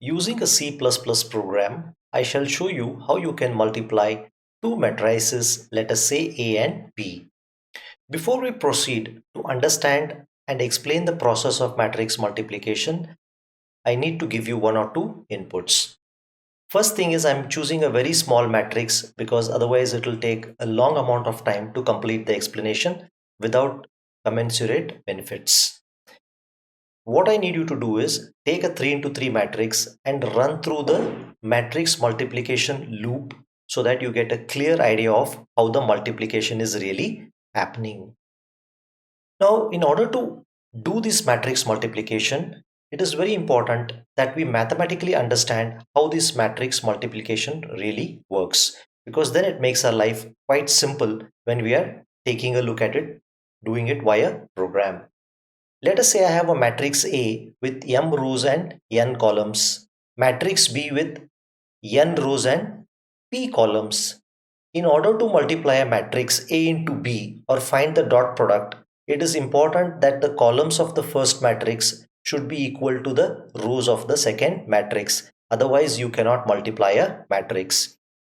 Using a C++ program, I shall show you how you can multiply two matrices, let us say A and B. Before we proceed to understand and explain the process of matrix multiplication, I need to give you one or two inputs. First thing is I'm choosing a very small matrix because otherwise it will take a long amount of time to complete the explanation without commensurate benefits. What I need you to do is take a 3 into 3 matrix and run through the matrix multiplication loop so that you get a clear idea of how the multiplication is really happening. Now, in order to do this matrix multiplication, it is very important that we mathematically understand how this matrix multiplication really works, because then it makes our life quite simple when we are taking a look at it, doing it via program. Let us say I have a matrix A with m rows and n columns, matrix B with n rows and p columns. In order to multiply a matrix A into B or find the dot product, it is important that the columns of the first matrix should be equal to the rows of the second matrix. Otherwise, you cannot multiply a matrix.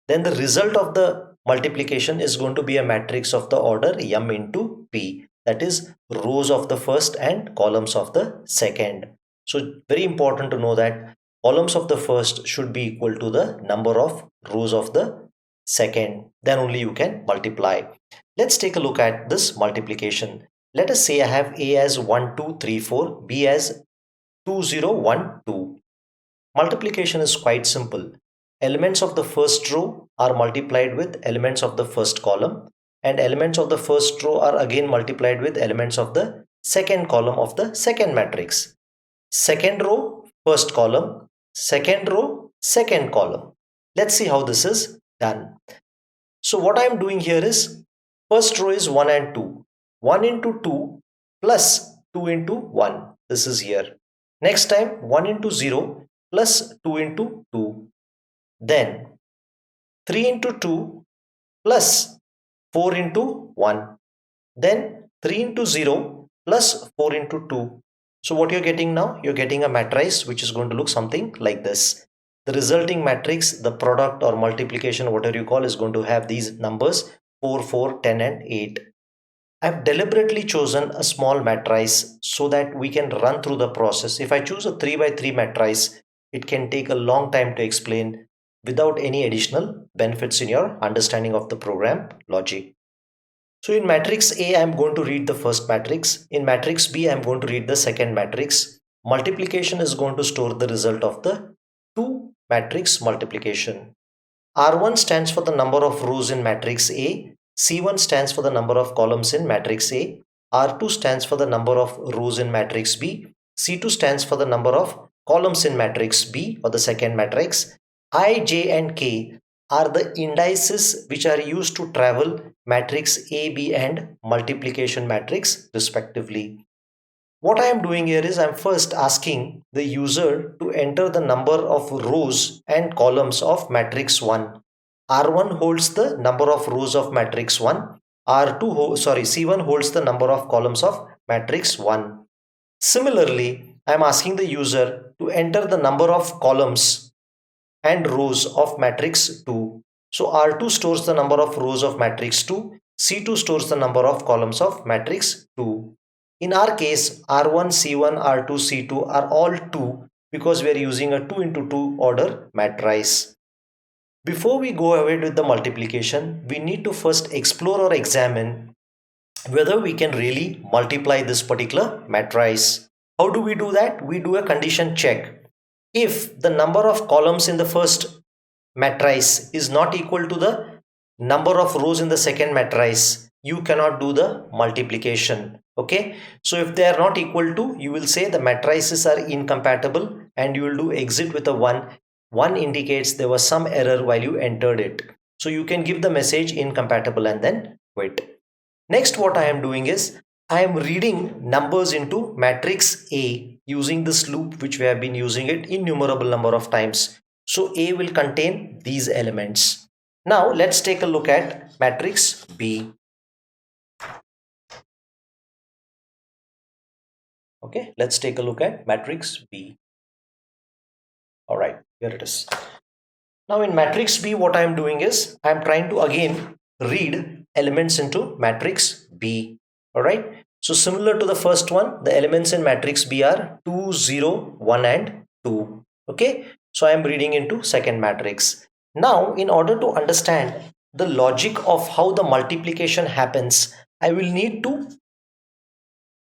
Then the result of the multiplication is going to be a matrix of the order m into p, that is rows of the first and columns of the second. So very important to know that columns of the first should be equal to the number of rows of the second, then only you can multiply. Let's take a look at this multiplication. Let us say I have A as 1 2 3 4, B as 2 0 1 2. Multiplication is quite simple. Elements of the first row are multiplied with elements of the first column, and elements of the first row are again multiplied with elements of the second column of the second matrix. Second row, first column, second row, second column. Let's see how this is done. So what I am doing here is first row is 1 and 2. 1 into 2 plus 2 into 1. This is here. Next time 1 into 0 plus 2 into 2. Then 3 into 2 plus 4 into 1. Then 3 into 0 plus 4 into 2. So what you're getting now? You're getting a matrix which is going to look something like this. The resulting matrix, the product or multiplication, whatever you call, is going to have these numbers 4, 4, 10 and 8. I've deliberately chosen a small matrice so that we can run through the process. If I choose a 3 by 3 matrice, it can take a long time to explain without any additional benefits in your understanding of the program logic. So in matrix A, I'm going to read the first matrix. In matrix B, I'm going to read the second matrix. Multiplication is going to store the result of the two matrix multiplication. R1 stands for the number of rows in matrix A. C1 stands for the number of columns in matrix A. R2 stands for the number of rows in matrix B. C2 stands for the number of columns in matrix B or the second matrix. I, J and K are the indices which are used to travel matrix A, B and multiplication matrix respectively. What I am doing here is I am first asking the user to enter the number of rows and columns of matrix 1. R1 holds the number of rows of matrix 1. C1 holds the number of columns of matrix 1. Similarly, I am asking the user to enter the number of columns and rows of matrix 2. So R2 stores the number of rows of matrix 2, C2 stores the number of columns of matrix 2. In our case, R1, C1, R2, C2 are all 2 because we are using a 2 into 2 order matrice. Before we go ahead with the multiplication, we need to first explore or examine whether we can really multiply this particular matrice. How do we do that? We do a condition check. If the number of columns in the first matrice is not equal to the number of rows in the second matrice, you cannot do the multiplication. Okay, so if they are not equal to, you will say the matrices are incompatible and you will do exit with a 1. 1 indicates there was some error while you entered it, so you can give the message incompatible and then quit. Next, what I am doing is I am reading numbers into matrix A using this loop which we have been using it innumerable number of times. So A will contain these elements. Now let's take a look at matrix B. Okay, let's take a look at matrix B. All right, here it is. Now in matrix B, what I am doing is I am trying to again read elements into matrix B. All right. So similar to the first one, the elements in matrix B are 2, 0, 1 and 2. Okay. So I am reading into second matrix. Now in order to understand the logic of how the multiplication happens, I will need to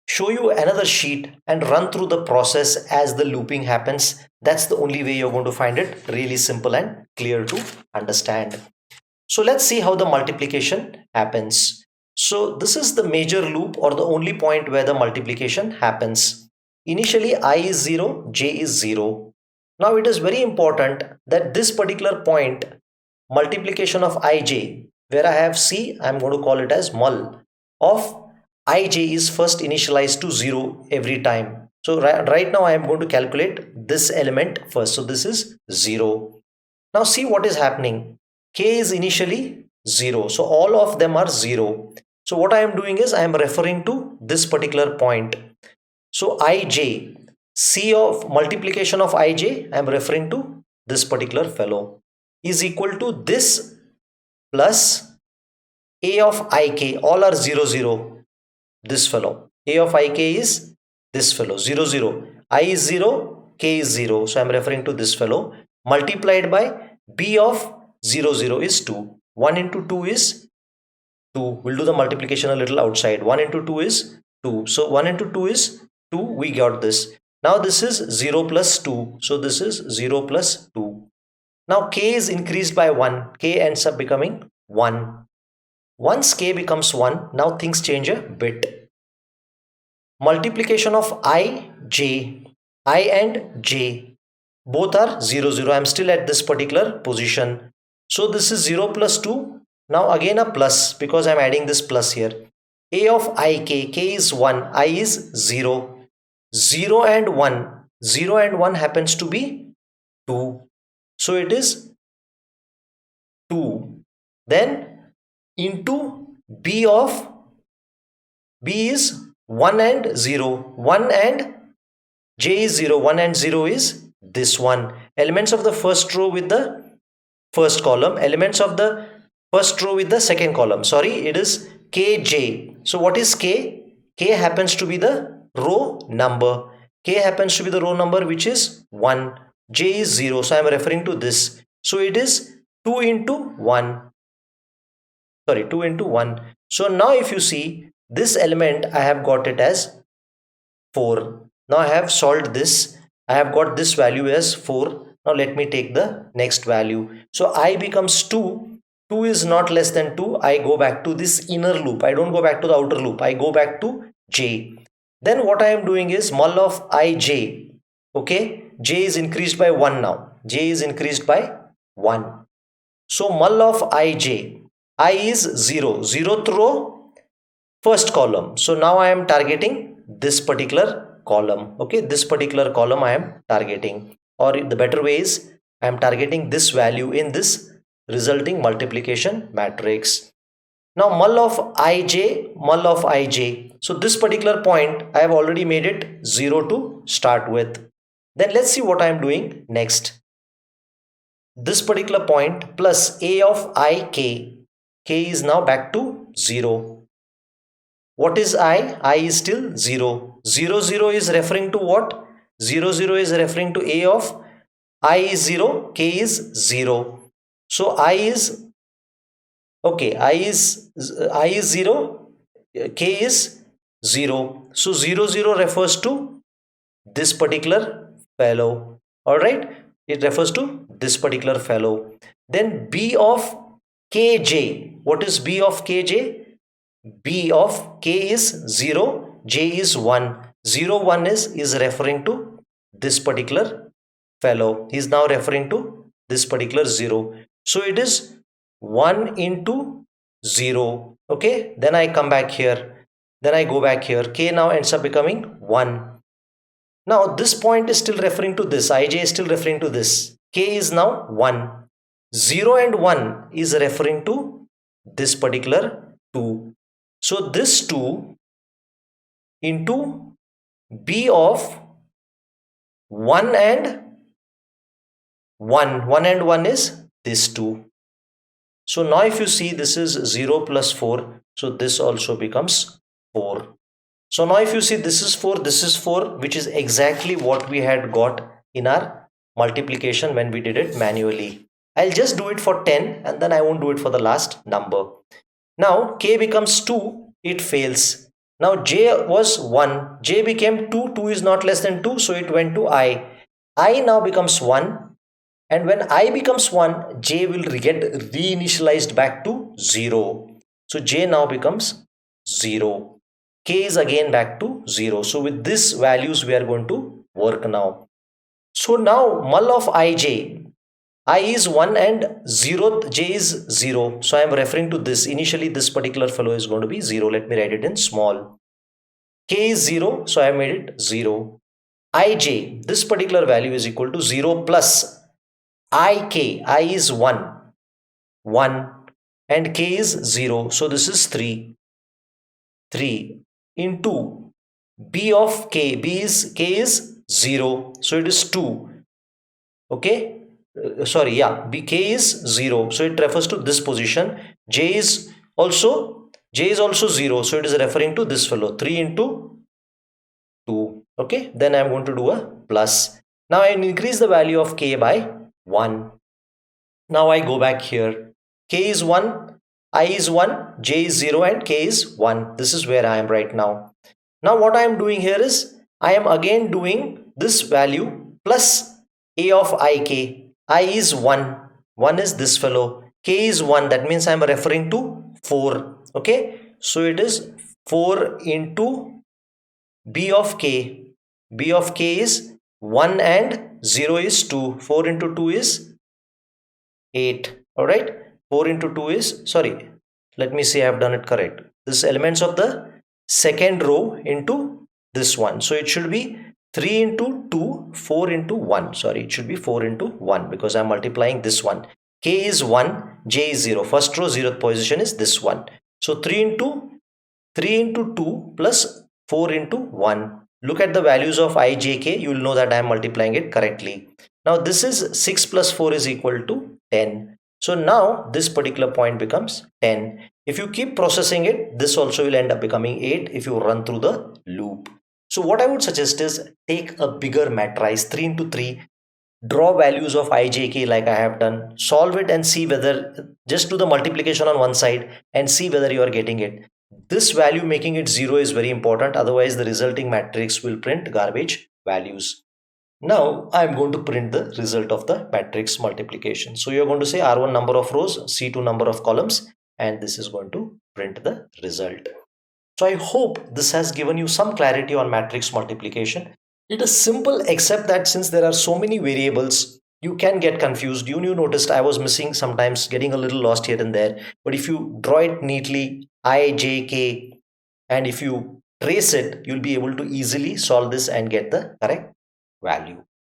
show you another sheet and run through the process as the looping happens. That's the only way you're going to find it really simple and clear to understand. So let's see how the multiplication happens. So this is the major loop or the only point where the multiplication happens. Initially I is 0, j is 0. Now it is very important that this particular point, multiplication of ij, where I have c, I'm going to call it as mul of ij is first initialized to 0 every time. So right now I am going to calculate this element first. So this is 0. Now see what is happening. K is initially 0. So all of them are 0. So what I am doing is I am referring to this particular point. So ij, C of multiplication of ij, I am referring to this particular fellow, is equal to this plus A of ik, all are 0, 0. This fellow, A of ik is this fellow, 0, 0. I is 0, k is 0. So I am referring to this fellow, multiplied by B of 0, 0 is 2. 1 into 2 is 2. We'll do the multiplication a little outside. 1 into 2 is 2. So 1 into 2 is 2. We got this. Now this is 0 plus 2. So this is 0 plus 2. Now k is increased by 1. K ends up becoming 1. Once k becomes 1, now things change a bit. Multiplication of I and j, both are 0, 0. I am still at this particular position. So this is 0 plus 2. Now again a plus because I am adding this plus here. A of ik, k is 1, I is 0. 0 and 1. 0 and 1 happens to be 2. So it is 2. Then into B of B is 1 and 0. 1 and j is 0. 1 and 0 is this one. Elements of the first row with the first column. Elements of the first row with the second column. Sorry, it is kj. So what is k? K happens to be the row number. K happens to be the row number which is 1. J is 0. So I am referring to this. So it is 2 into 1. Sorry, 2 into 1. So now if you see this element, I have got it as 4. Now I have solved this. I have got this value as 4. Now let me take the next value. So I becomes 2. 2 is not less than 2. I go back to this inner loop. I don't go back to the outer loop. I go back to j. Then what I am doing is mul of ij. Okay, j is increased by 1 now. J is increased by 1. So mul of ij. I is 0. 0th row, first column. So now I am targeting this particular column. Okay, this particular column I am targeting, or the better way is I am targeting this value in this resulting multiplication matrix. Now mul of ij. So this particular point I have already made it 0 to start with. Then let's see what I am doing next. This particular point plus A of ik. K is now back to 0. What is I? I is still 0. 0, 0 is referring to what? 0, 0 is referring to A of I is 0, K is 0. So I is, okay, I is 0, K is 0. So 0, 0 refers to this particular fellow. Alright, it refers to this particular fellow. Then B of kj. What is B of kj? B of k is 0, j is 1. 0, 1 is referring to this particular fellow. He is now referring to this particular 0. So it is 1 into 0. Okay, then I come back here. Then I go back here. K now ends up becoming 1. Now this point is still referring to this. Ij is still referring to this. K is now 1. 0 and 1 is referring to this particular 2. So this 2 into B of 1 and 1 and 1 is this 2. So now if you see, this is 0 plus 4, so this also becomes 4. So now if you see, this is 4, this is 4, which is exactly what we had got in our multiplication when we did it manually. I'll just do it for 10 and then I won't do it for the last number. Now k becomes 2, it fails. Now j was 1, j became 2, 2 is not less than 2, so it went to I. I now becomes 1, and when I becomes 1, j will get reinitialized back to 0. So j now becomes 0. K is again back to 0. So with this values we are going to work now. So now mul of ij, I is 1 and 0th j is 0. So I am referring to this. Initially this particular fellow is going to be 0. Let me write it in small. K is 0, so I have made it 0. Ij, this particular value is equal to 0 plus ik, I is 1, 1 and k is 0. So this is 3. 3 into b of k, k is 0. So it is 2. Okay. Sorry, yeah, k is 0. So it refers to this position. J is also 0. So it is referring to this fellow. 3 into 2. Okay. Then I am going to do a plus. Now I increase the value of k by 1. Now I go back here. K is 1, I is 1, j is 0 and k is 1. This is where I am right now. Now what I am doing here is I am again doing this value plus a of ik. I is 1. 1 is this fellow. K is 1. That means I am referring to 4. Okay. So it is 4 into b of k. B of k is 1 and 0 is 2. 4 into 2 is 8. All right. 4 into 2 is, sorry, let me see, I have done it correct. This elements of the second row into this one. So it should be 3 into 2, 4 into 1. Sorry, it should be 4 into 1 because I'm multiplying this one. K is 1, j is 0. First row, 0th position is this one. So 3 into 2 plus 4 into 1. Look at the values of I, j, k. You will know that I am multiplying it correctly. Now this is 6 plus 4 is equal to 10. So now this particular point becomes 10. If you keep processing it, this also will end up becoming 8 if you run through the loop. So what I would suggest is take a bigger matrice, 3 into 3, draw values of I, j, k like I have done, solve it and see whether, just do the multiplication on one side and see whether you are getting it. This value making it 0 is very important, otherwise the resulting matrix will print garbage values. Now I am going to print the result of the matrix multiplication. So you are going to say R1 number of rows, C2 number of columns, and this is going to print the result. So I hope this has given you some clarity on matrix multiplication. It is simple, except that since there are so many variables, you can get confused. You noticed I was missing sometimes, getting a little lost here and there. But if you draw it neatly, I, j, k, and if you trace it, you'll be able to easily solve this and get the correct value.